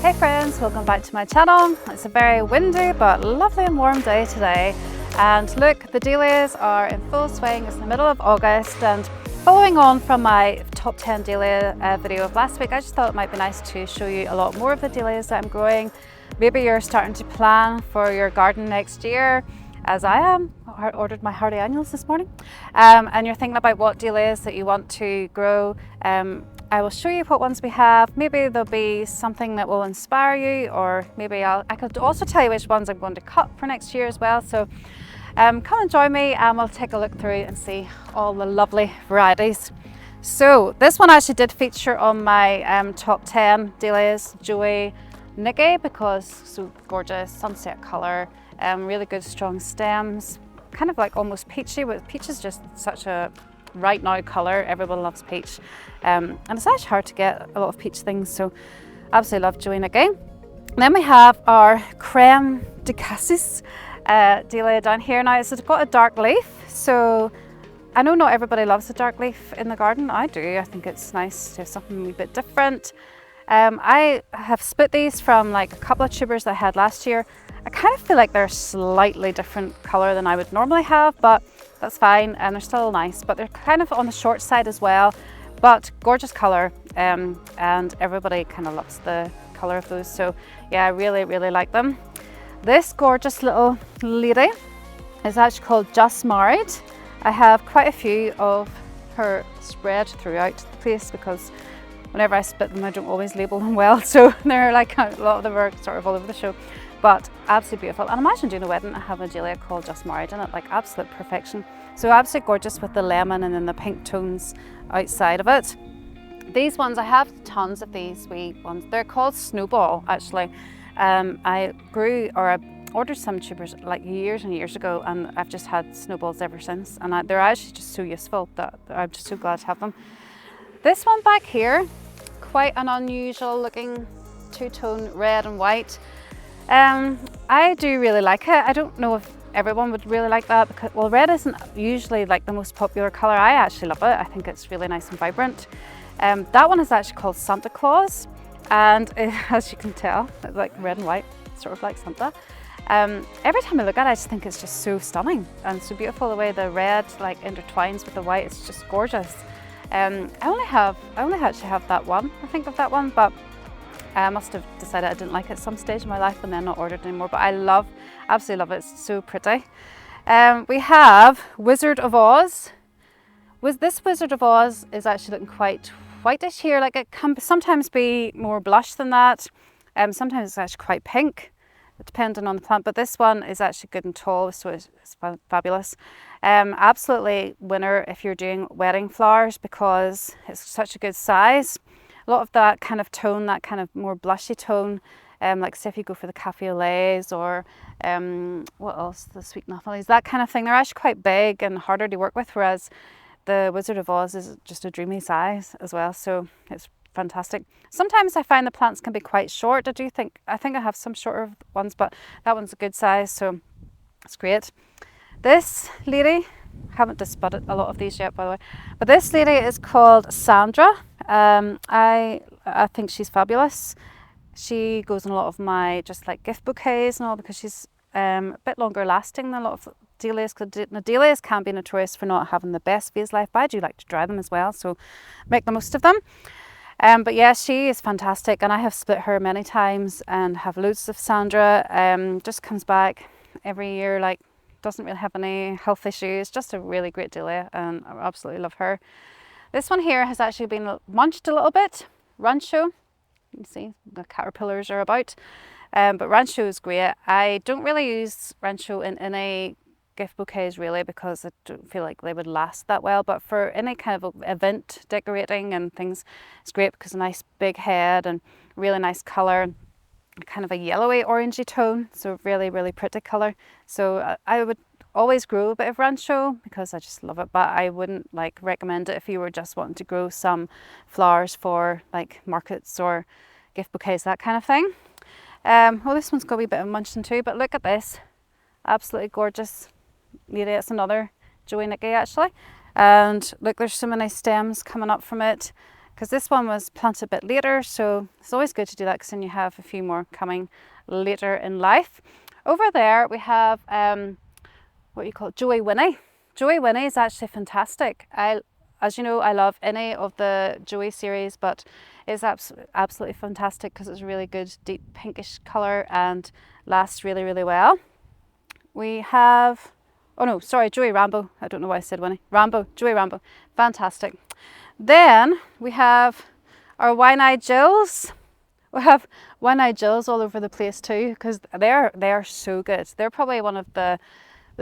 Hey friends, welcome back to my channel. It's a very windy but lovely and warm day today. And look, the Dahlias are in full swing. It's the middle of August, and following on from my top 10 Dahlia video of last week, I just thought it might be nice to show you a lot more of the Dahlias that I'm growing. Maybe you're starting to plan for your garden next year, as I am. I ordered my hardy annuals this morning, and you're thinking about what Dahlias that you want to grow. I will show you what ones we have. Maybe there'll be something that will inspire you, or maybe I could also tell you which ones I'm going to cut for next year as well. So come and join me and we'll take a look through and see all the lovely varieties. So this one actually did feature on my top 10 Dahlias, Jowey Nicky, because so gorgeous, sunset colour, really good strong stems, kind of like almost peachy, but peach is just such a right now colour. Everyone loves peach, and it's actually hard to get a lot of peach things, so absolutely love Jowey Nicky. Then we have our Crème de Cassis Dahlia down here. Now it's got a dark leaf, so I know not everybody loves a dark leaf in the garden. I do. I think it's nice to have something a bit different. I have split these from like a couple of tubers that I had last year. I kind of feel like they're a slightly different colour than I would normally have, but that's fine, and they're still nice, but they're kind of on the short side as well, but gorgeous colour, and everybody kind of loves the colour of those, so yeah, I really like them. This gorgeous little lady is actually called Just Married. I have quite a few of her spread throughout the place because whenever I split them I don't always label them well, so they're like a lot of them are sort of all over the show. But absolutely beautiful, and imagine doing a wedding and having a Dahlia called Just Married in it, like absolute perfection. So absolutely gorgeous with the lemon and then the pink tones outside of it. These ones, I have tons of these wee ones. They're called Snowball actually. I ordered some tubers like years and years ago, and I've just had snowballs ever since, and they're actually just so useful that I'm just so glad to have them. This one back here, quite an unusual looking two-tone red and white. I do really like it. I don't know if everyone would really like that because, well, red isn't usually like the most popular colour. I actually love it. I think it's really nice and vibrant. That one is actually called Santa Claus, and as you can tell, it's like red and white, sort of like Santa. Every time I look at it, I just think it's just so stunning and so beautiful the way the red like intertwines with the white. It's just gorgeous. I only actually have that one, I think, of that one, but I must have decided I didn't like it at some stage in my life and then not ordered anymore, but I absolutely love it. It's so pretty. We have Wizard of Oz. This Wizard of Oz is actually looking quite whitish here. Like it can sometimes be more blush than that. Sometimes it's actually quite pink, depending on the plant, but this one is actually good and tall, so it's fabulous. Absolutely winner if you're doing wedding flowers because it's such a good size. A lot of that kind of tone, that kind of more blushy tone, like say if you go for the Café Laits or what else, the Sweet Nathalies, that kind of thing, they're actually quite big and harder to work with, whereas the Wizard of Oz is just a dreamy size as well, so it's fantastic. Sometimes I find the plants can be quite short. I think I have some shorter ones, but that one's a good size, so it's great. This lady, haven't spotted a lot of these yet by the way, but this lady is called Sandra. I think she's fabulous. She goes in a lot of my just like gift bouquets and all because she's a bit longer lasting than a lot of Dahlias, because the Dahlias can be notorious for not having the best vase life, but I do like to dry them as well, so make the most of them. But yeah, she is fantastic, and I have split her many times and have loads of Sandra. Just comes back every year, like doesn't really have any health issues, just a really great Dahlia, and I absolutely love her. This one here has actually been munched a little bit. Rancho, you can see the caterpillars are about, but Rancho is great. I don't really use Rancho in any gift bouquets really because I don't feel like they would last that well, but for any kind of event decorating and things, it's great because a nice big head and really nice colour, kind of a yellowy orangey tone, so really pretty colour. So I would always grow a bit of Rancho because I just love it, but I wouldn't like recommend it if you were just wanting to grow some flowers for like markets or gift bouquets, that kind of thing. Well, this one's got a wee bit of munching too, but look at this, absolutely gorgeous lady. It's another Jowey Nicky actually, and look, there's so many stems coming up from it, because this one was planted a bit later, so it's always good to do that because then you have a few more coming later in life. Over there we have what you call Jowey Winnie. Jowey Winnie is actually fantastic. As you know, I love any of the Jowey series, but it's absolutely fantastic because it's a really good deep pinkish colour and lasts really, really well. We have, oh no, sorry, Jowey Frambo. I don't know why I said Winnie. Jowey Frambo. Fantastic. Then we have our wine-eyed Jills. We have wine-eyed Jills all over the place too because they are so good. They're probably one of the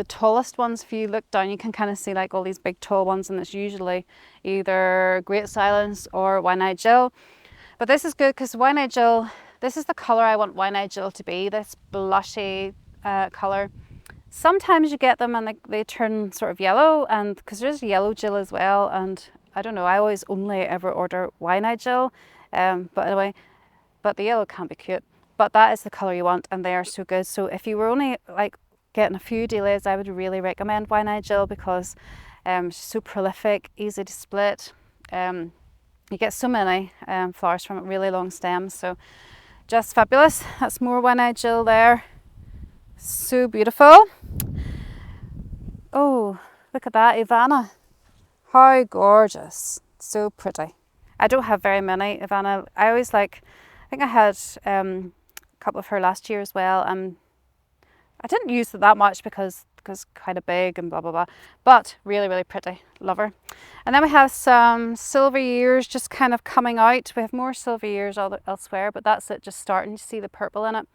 tallest ones. If you look down, you can kind of see like all these big tall ones, and it's usually either Great Silence or wine-eyed Jill. But this is good because wine-eyed Jill, this is the colour I want wine-eyed Jill to be, this blushy colour. Sometimes you get them and they turn sort of yellow, and because there's yellow Jill as well, and I don't know, I always only ever order wine-eyed Jill, but anyway, but the yellow can be cute. But that is the colour you want, and they are so good. So if you were only like getting a few Dahlias, I would really recommend wine-eyed Jill because she's so prolific, easy to split. You get so many flowers from it, really long stems, so just fabulous. That's more wine-eyed Jill there. So beautiful. Oh, look at that, Evanah. How gorgeous. So pretty. I don't have very many Evanah. I always like, I think I had a couple of her last year as well. I didn't use it that much because kind of big and blah blah blah, but really, really pretty. Love her. And then we have some silver ears just kind of coming out. We have more silver ears elsewhere, but that's it, just starting. You see the purple in it.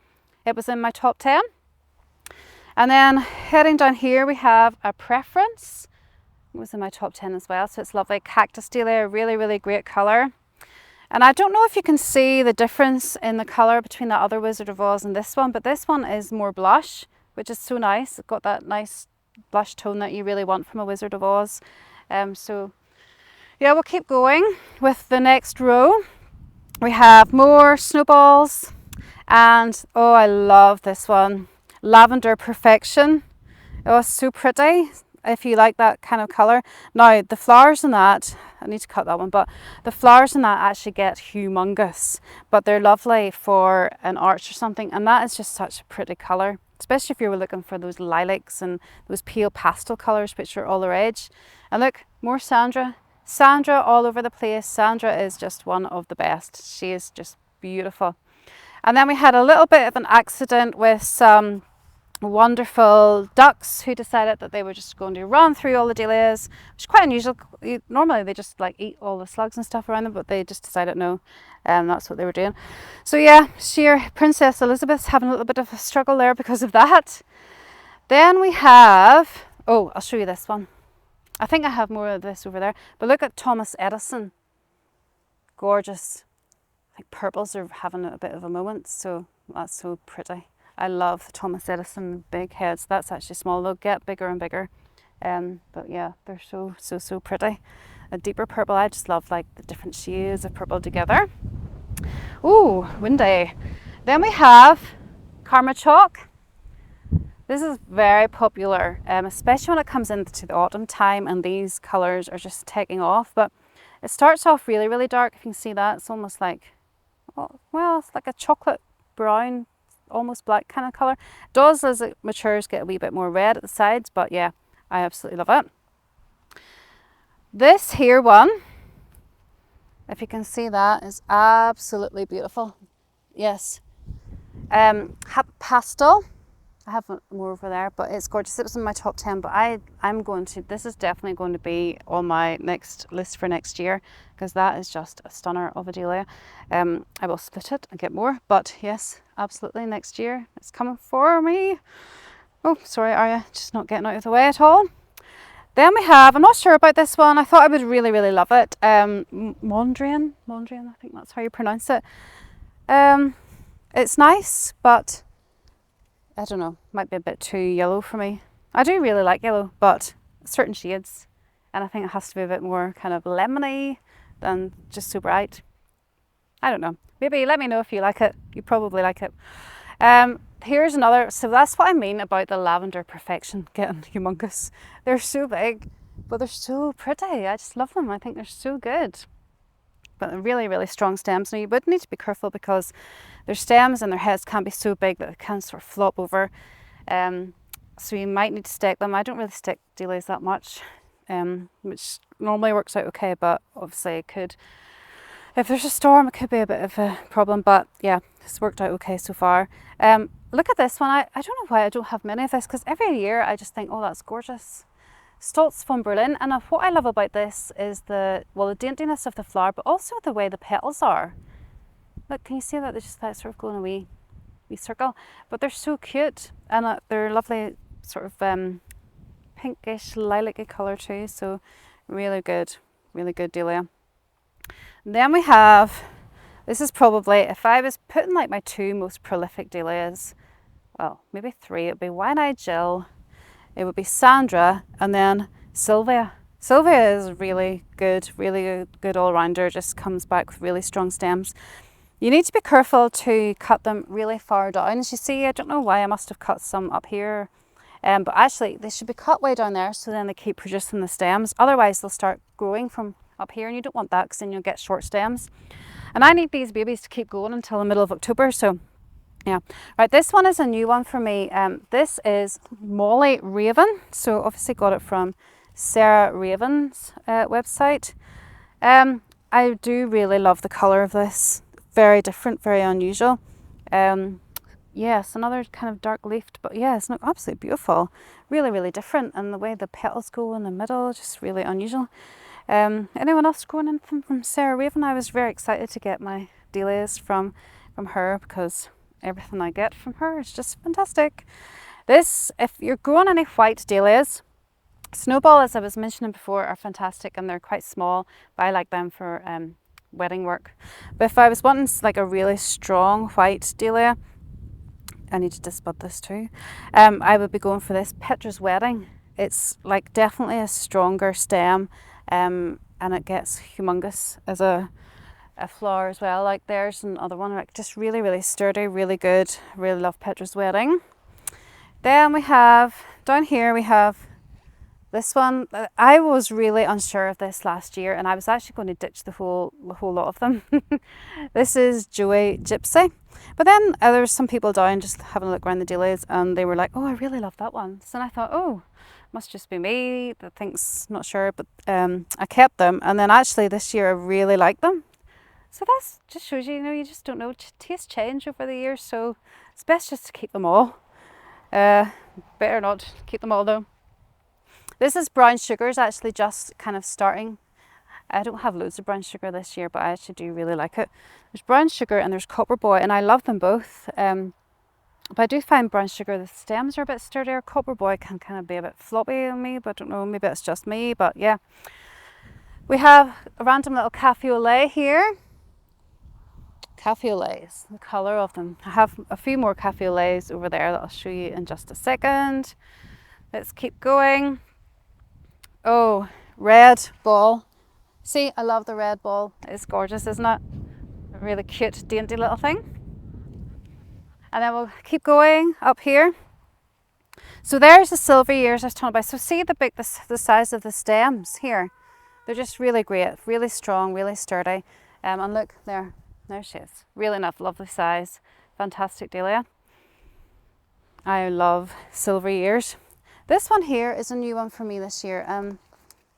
It was in my top 10. And then heading down here we have a Preference. It was in my top 10 as well, so it's lovely. Cactus Dahlia, really, really great colour. And I don't know if you can see the difference in the colour between that other Wizard of Oz and this one, but this one is more blush, which is so nice. It's got that nice blush tone that you really want from a Wizard of Oz. So yeah, we'll keep going with the next row. We have more Snowballs, and oh, I love this one. Lavender Perfection. Oh, so pretty. If you like that kind of colour. Now the flowers in that, I need to cut that one, but the flowers in that actually get humongous, but they're lovely for an arch or something, and that is just such a pretty colour, especially if you were looking for those lilacs and those pale pastel colours which are all the rage. And look, more Sandra. Sandra all over the place. Sandra is just one of the best. She is just beautiful. And then we had a little bit of an accident with some wonderful ducks who decided that they were just going to run through all the Dahlias, which is quite unusual. Normally they just like eat all the slugs and stuff around them, but they just decided no, that's what they were doing. So yeah, Princess Elizabeth's having a little bit of a struggle there because of that. Then we have, oh, I'll show you this one. I think I have more of this over there, but look at Thomas Edison. Gorgeous. I think purples are having a bit of a moment, so that's so pretty. I love the Thomas Edison big heads. That's actually small. They'll get bigger and bigger. But yeah, they're so pretty. A deeper purple. I just love like the different shades of purple together. Ooh, windy. Then we have Karma Choc. This is very popular, especially when it comes into the autumn time and these colours are just taking off. But it starts off really, really dark. If you can see that, it's almost like, well, it's like a chocolate brown, almost black kind of colour. It does, as it matures, get a wee bit more red at the sides, but yeah, I absolutely love it. This here one, if you can see that, is absolutely beautiful. Yes. Hapet Pastel. I have more over there, but it's gorgeous. It was in my top 10, but I'm going to, this is definitely going to be on my next list for next year, because that is just a stunner of a Dahlia. I will split it and get more, but yes, absolutely, next year it's coming for me. Oh, sorry, Arya, just not getting out of the way at all. Then we have, I'm not sure about this one, I thought I would really, really love it. Mondriaan, I think that's how you pronounce it. It's nice, but I don't know, might be a bit too yellow for me. I do really like yellow, but certain shades, and I think it has to be a bit more kind of lemony than just so bright. I don't know, maybe let me know if you like it. You probably like it. Here's another, so that's what I mean about the Lavender Perfection getting humongous. They're so big, but they're so pretty. I just love them. I think they're so good. but they're really, really strong stems. Now you would need to be careful because their stems and their heads can be so big that they can sort of flop over. So you might need to stick them. I don't really stick Dahlias that much, which normally works out okay, but obviously it could, if there's a storm, it could be a bit of a problem, but yeah, it's worked out okay so far. Look at this one. I don't know why I don't have many of this, because every year I just think, oh, that's gorgeous. Stolze von Berlin. And what I love about this is the daintiness of the flower, but also the way the petals are. Look, can you see that? They're just like sort of going a wee circle, but they're so cute, and they're lovely sort of pinkish lilac-y colour too, so really good Dahlia. And then we have, this is probably, if I was putting like my 2 most prolific Dahlias, well, maybe 3, it would be Wine-Eyed Jill, it would be Sandra, and then Sylvia. Sylvia is really good all-rounder, just comes back with really strong stems. You need to be careful to cut them really far down. As you see, I don't know why, I must have cut some up here, but actually they should be cut way down there so then they keep producing the stems. Otherwise they'll start growing from up here, and you don't want that because then you'll get short stems. And I need these babies to keep going until the middle of October, so yeah. Right, this one is a new one for me. This is Molly Raven, so obviously got it from Sarah Raven's website. I do really love the colour of this. Very different, very unusual. Yes, another kind of dark leafed, but yeah, it's not absolutely beautiful. Really different, and the way the petals go in the middle, just really unusual. Anyone else growing anything from Sarah Raven? I was very excited to get my Dahlias from her, because everything I get from her is just fantastic. This, if you're growing any white Dahlias, Snowball, as I was mentioning before, are fantastic, and they're quite small, but I like them for wedding work. But if I was wanting like a really strong white Dahlia, I need to disbud this too, I would be going for this Petra's Wedding. It's like definitely a stronger stem, and it gets humongous as a flower as well. Like there's another one, like just really sturdy, really good. Really love Petra's Wedding. Then we have down here, we have this one. I was really unsure of this last year, and I was actually going to ditch the whole lot of them. This is Jowey Gipsy, but then there was some people down just having a look around the Dahlias, and they were like, oh, I really love that one. So then I thought, oh, must just be me that thinks, not sure, but I kept them, and then actually this year I really like them. So that just shows you, you just don't know, tastes change over the years, so it's best just to keep them all. Better not keep them all though. This is Brown Sugar's actually just kind of starting. I don't have loads of Brown Sugar this year, but I actually do really like it. There's Brown Sugar and there's Copper Boy, and I love them both. But I do find Brown Sugar, the stems are a bit sturdier. Copper Boy can kind of be a bit floppy on me, but I don't know, maybe it's just me, but yeah. We have a random little Café au Lait here. Café au Laits, the colour of them. I have a few more Café au Laits over there that I'll show you in just a second. Let's keep going. Oh, red ball. See, I love the red ball. It's gorgeous, isn't it? A really cute, dainty little thing. And then we'll keep going up here. So there's the silver ears I was talking about. So see the size of the stems here. They're just really great, really strong, really sturdy. And look, there she is. Really enough, lovely size. Fantastic Dahlia. I love silver ears. This one here is a new one for me this year.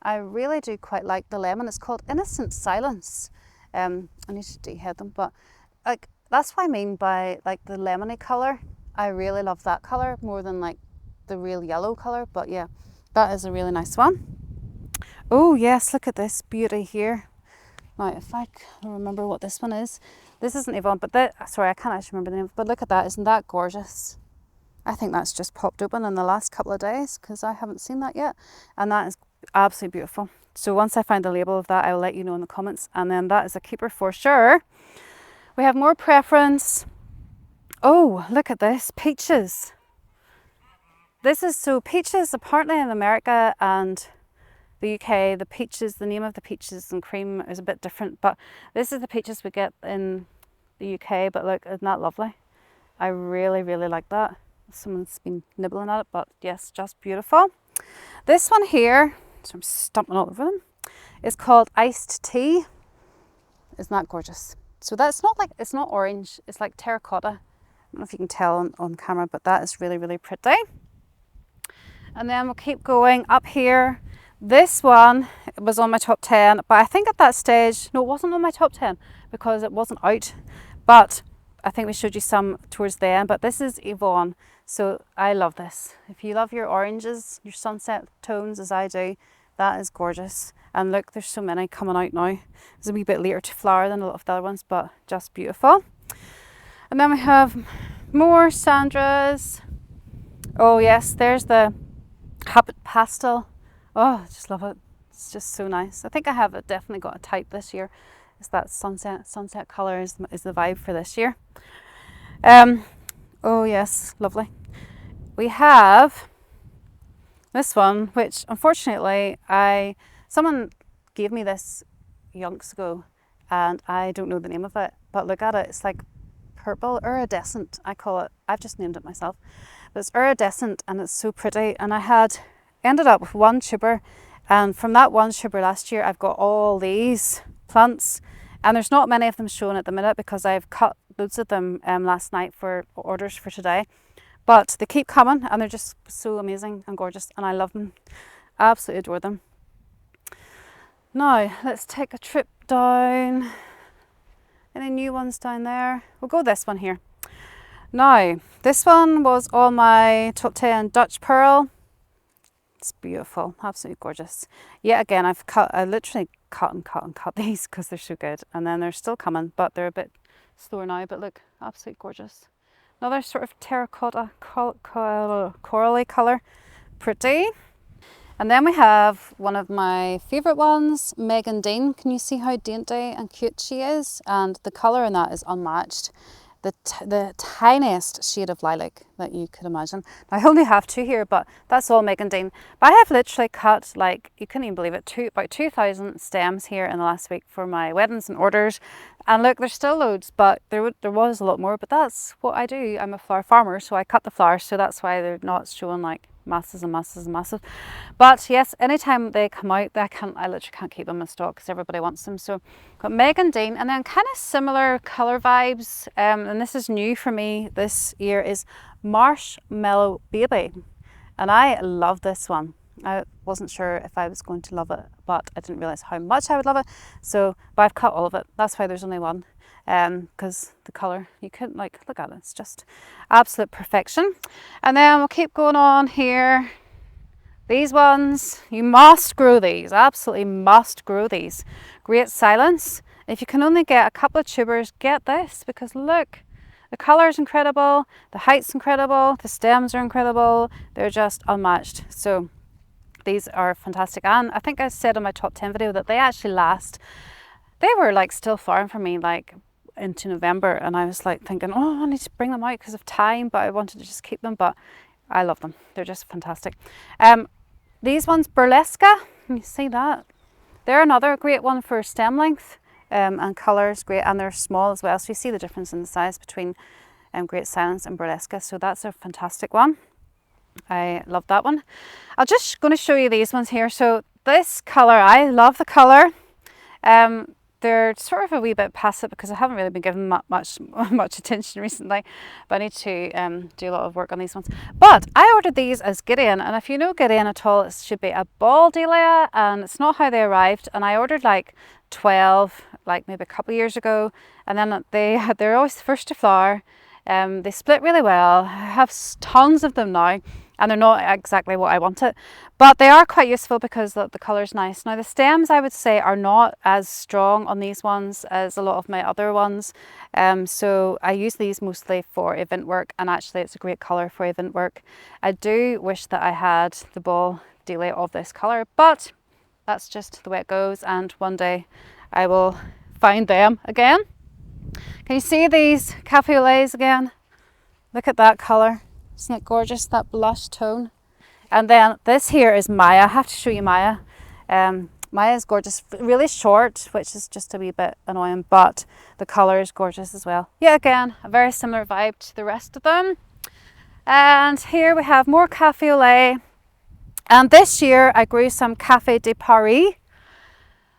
I really do quite like the lemon. It's called Innocent Silence. I need to dehead them, but like that's what I mean by like the lemony colour. I really love that colour more than like the real yellow colour, but yeah, that is a really nice one. Oh yes, look at this beauty here. Now, if I can remember what this one is, this isn't Yvonne, but sorry, I can't actually remember the name, but look at that, isn't that gorgeous? I think that's just popped open in the last couple of days because I haven't seen that yet, and that is absolutely beautiful. So once I find the label of that, I will let you know in the comments, and then that is a keeper for sure. We have more preference. Oh, look at this, peaches. This is, so peaches apparently in America and the UK, the peaches, the name of the peaches and cream is a bit different, but this is the peaches we get in the UK. But look, isn't that lovely? I really like that. Someone's been nibbling at it, but yes, just beautiful. This one here, so I'm stumping all over them, is called Iced Tea. Isn't that gorgeous? So that's not like, it's not orange, it's like terracotta. I don't know if you can tell on camera, but that is really, really pretty. And then we'll keep going up here. This one was on my top 10, but I think at that stage, no, it wasn't on my top 10 because it wasn't out. But I think we showed you some towards the end, but this is Yvonne. So I love this. If you love your oranges, your sunset tones as I do, that is gorgeous. And look, there's so many coming out now. It's a wee bit later to flower than a lot of the other ones, but just beautiful. And then we have more Sandra's. Oh yes, there's the Hapet Pastel. Oh, I just love it. It's just so nice. I think I have definitely got a type this year. It's that sunset colour is the vibe for this year. Oh yes, lovely. We have this one, which unfortunately someone gave me this yonks ago, and I don't know the name of it. But look at it. It's like purple iridescent. I call it. I've just named it myself. But it's iridescent and it's so pretty. And I had ended up with one tuber, and from that one tuber last year I've got all these plants, and there's not many of them shown at the minute because I've cut loads of them last night for orders for today, but they keep coming and they're just so amazing and gorgeous, and I love them. Absolutely adore them. Now let's take a trip down. Any new ones down there? We'll go this one here. Now this one was on my top 10, Dutch Pearl. It's beautiful, absolutely gorgeous. Yet again, I literally cut these because they're so good, and then they're still coming, but they're a bit slower now. But look, absolutely gorgeous. Another sort of terracotta corally colour, pretty. And then we have one of my favourite ones, Megan Dean. Can you see how dainty and cute she is? And the colour in that is unmatched. The tiniest shade of lilac that you could imagine. Now, I only have two here, but that's all Megan Dean. But I have literally cut, like, you couldn't even believe it, about 2,000 stems here in the last week for my weddings and orders. And look, there's still loads, but there was a lot more. But that's what I do. I'm a flower farmer, so I cut the flowers, so that's why they're not showing like masses and masses and masses. But yes, anytime they come out, I literally can't keep them in stock because everybody wants them. So got Megan Dean, and then kind of similar color vibes, and this is new for me this year, is Marshmellow Baby, and I love this one. I wasn't sure if I was going to love it, but I didn't realize how much I would love it. So, but I've cut all of it. That's why there's only one, because the color, you couldn't, like, look at it. It's just absolute perfection. And then we'll keep going on here. These ones, you must grow these. Absolutely must grow these. Great Silence. If you can only get a couple of tubers, get this, because look, the color is incredible, the height's incredible, the stems are incredible. They're just unmatched. So these are fantastic, and I think I said on my top 10 video that they actually last. They were like still flowering for me like into November, and I was like thinking, oh, I need to bring them out because of time, but I wanted to just keep them. But I love them. They're just fantastic. These ones, Burlesca, can you see that? They're another great one for stem length, and colour is great, and they're small as well. So you see the difference in the size between Great Silence and Burlesca. So that's a fantastic one. I love that one. I'm just going to show you these ones here. So this colour, I love the colour. They're sort of a wee bit passive because I haven't really been given much attention recently, but I need to do a lot of work on these ones. But I ordered these as Gideon, and if you know Gideon at all, it should be a ball Dahlia, and it's not how they arrived. And I ordered like 12, like maybe a couple of years ago, and then they're always the first to flower. They split really well. I have tons of them now, and they're not exactly what I wanted, but they are quite useful because the colour is nice. Now the stems, I would say, are not as strong on these ones as a lot of my other ones, so I use these mostly for event work, and actually it's a great colour for event work. I do wish that I had the ball Dahlia of this colour, but that's just the way it goes, and one day I will find them again. Can you see these Café Laits again? Look at that colour. Isn't it gorgeous, that blush tone? And then this here is Maya. I have to show you Maya. Maya is gorgeous, really short, which is just a wee bit annoying, but the colour is gorgeous as well. Yeah, again, a very similar vibe to the rest of them. And here we have more Café Lait. And this year I grew some Café de Paris.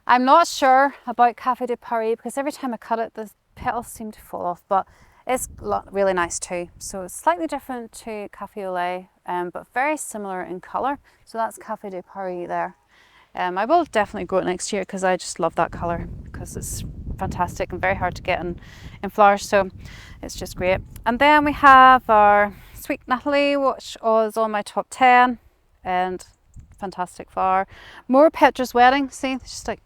I'm not sure about Café de Paris because every time I cut it, the petals seem to fall off, but it's really nice too. So it's slightly different to Café au Lait, but very similar in colour. So that's Café de Paris there. I will definitely grow it next year because I just love that colour because it's fantastic and very hard to get in flowers, so it's just great. And then we have our Sweet Nathalie, which was on my top 10 and fantastic flower. More Petra's Wedding, see, it's just like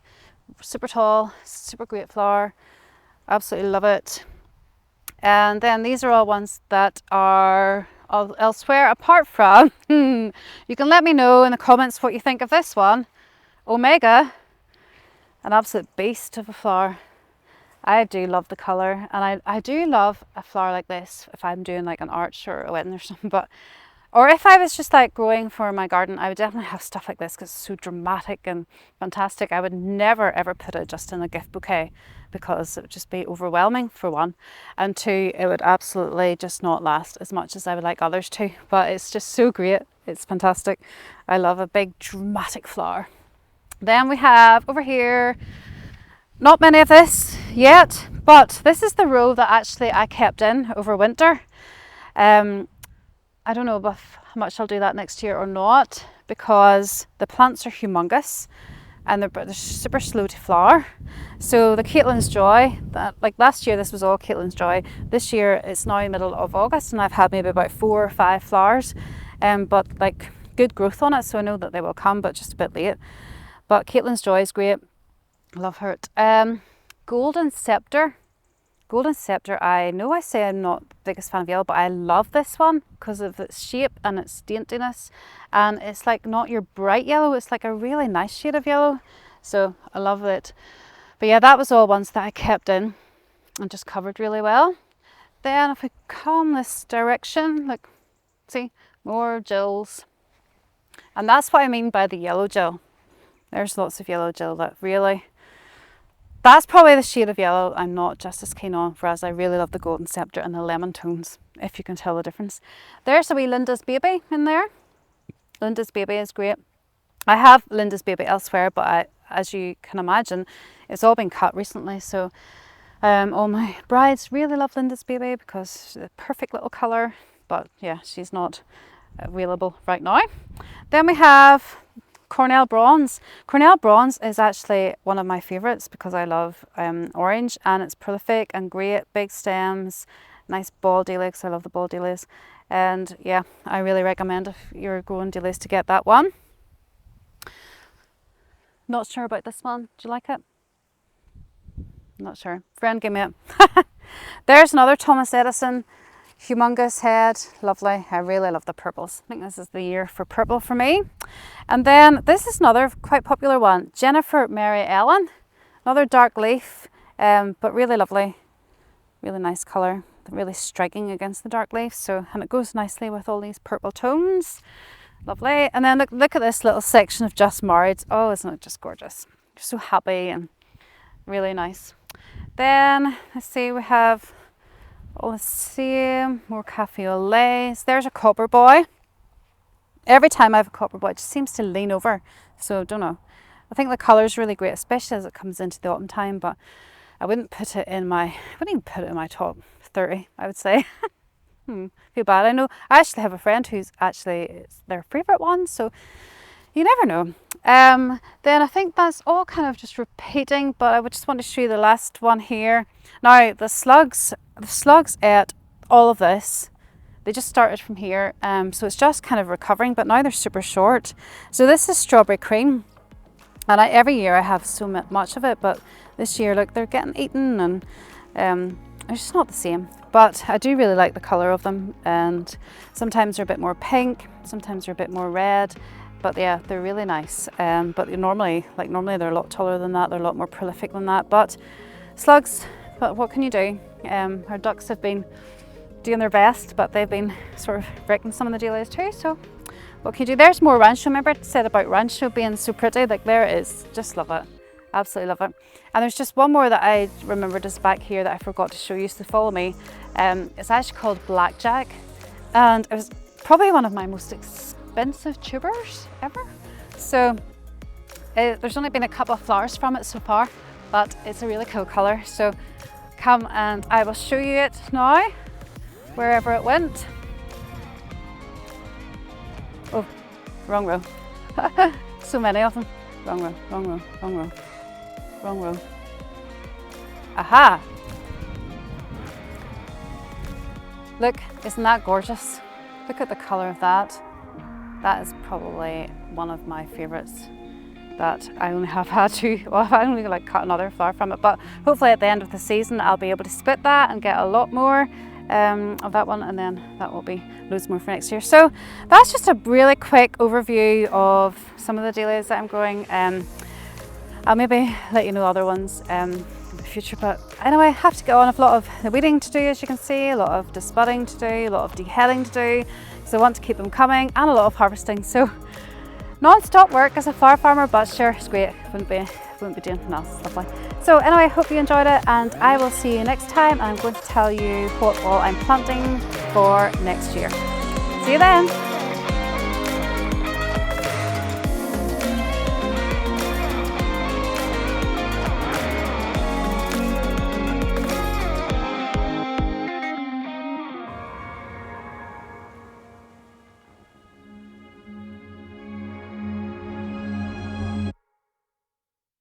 super tall, super great flower, absolutely love it. And then these are all ones that are elsewhere apart from, you can let me know in the comments what you think of this one, Omega, an absolute beast of a flower. I do love the colour, and I do love a flower like this if I'm doing like an arch or a wedding or something, or if I was just like growing for my garden, I would definitely have stuff like this because it's so dramatic and fantastic. I would never ever put it just in a gift bouquet because it would just be overwhelming for one, and two, it would absolutely just not last as much as I would like others to. But it's just so great, it's fantastic. I love a big dramatic flower. Then we have over here, not many of this yet, but this is the row that actually I kept in over winter. I don't know how much I'll do that next year or not because the plants are humongous and they're super slow to flower. So the Caitlin's Joy, like last year this was all Caitlin's Joy. This year it's now middle of August and I've had maybe about 4 or 5 flowers, but like good growth on it, so I know that they will come, but just a bit late. But Caitlin's Joy is great. I love her. Golden Sceptre. Golden Sceptre, I know I say I'm not the biggest fan of yellow, but I love this one because of its shape and its daintiness. And it's like not your bright yellow, it's like a really nice shade of yellow. So I love it. But yeah, that was all ones that I kept in and just covered really well. Then if we come this direction, like, see, more gels. And that's what I mean by the yellow gel. There's lots of yellow gel that really, that's probably the shade of yellow I'm not just as keen on, whereas I really love the Golden Sceptre and the lemon tones, if you can tell the difference. There's a wee Linda's Baby in there. Linda's Baby is great. I have Linda's Baby elsewhere, but as you can imagine, it's all been cut recently, so all my brides really love Linda's Baby because it's a perfect little colour, but yeah, she's not available right now. Then we have Cornel Brons. Cornel Brons is actually one of my favourites because I love orange and it's prolific and great, big stems, nice ball dahlias. I love the ball dahlias, and yeah, I really recommend if you're growing dahlias to get that one. Not sure about this one. Do you like it? Not sure. Friend gave me it. There's another Thomas Edison. Humongous head, lovely. I really love the purples. I think this is the year for purple for me. And then this is another quite popular one, Jennifer Mary Ellen. Another dark leaf, but really lovely. Really nice colour, really striking against the dark leaf. So, and it goes nicely with all these purple tones. Lovely. And then look at this little section of Just Married. Oh, isn't it just gorgeous? You're so happy and really nice. Then let's see, we have all the same, more Café au Lait. There's a copper boy. Every time I have a copper boy, it just seems to lean over. So, don't know. I think the colour is really great, especially as it comes into the autumn time, but I wouldn't even put it in my top 30, I would say. Feel bad. I know, I actually have a friend who's actually, it's their favourite one, so you never know. Then I think that's all kind of just repeating, but I would just want to show you the last one here. Now, the slugs ate all of this. They just started from here, so it's just kind of recovering, but now they're super short. So this is Strawberry Cream, and every year I have so much of it, but this year, look, they're getting eaten, and they're just not the same. But I do really like the colour of them, and sometimes they're a bit more pink, sometimes they're a bit more red, but yeah, they're really nice. But normally they're a lot taller than that, they're a lot more prolific than that. But slugs, but what can you do? Our ducks have been doing their best, but they've been sort of wrecking some of the dahlias too, so what can you do? There's more Rancho. Remember I said about Rancho being so pretty? Like, there it is. Just love it. Absolutely love it. And there's just one more that I remembered just back here that I forgot to show you, so follow me. It's actually called Blackjack, and it was probably one of my most expensive tubers ever. So There's only been a couple of flowers from it so far, but it's a really cool colour. So come and I will show you it now, wherever it went. Oh, wrong row. So many of them. Wrong row, wrong row, wrong row, wrong row. Aha! Look, isn't that gorgeous? Look at the colour of that. That is probably one of my favourites that I only have had to, well, I've only like cut another flower from it, but hopefully at the end of the season I'll be able to split that and get a lot more of that one, and then that will be loads more for next year. So that's just a really quick overview of some of the dahlias that I'm growing. I'll maybe let you know other ones in the future, but anyway, I have to get on. I've a lot of the weeding to do, as you can see, a lot of disbudding to do, a lot of deheading to do, because I want to keep them coming, and a lot of harvesting. So non-stop work as a flower farmer, but sure, it's great. Wouldn't be doing anything else. It's lovely. So anyway, I hope you enjoyed it, and I will see you next time. I'm going to tell you what all I'm planting for next year. See you then.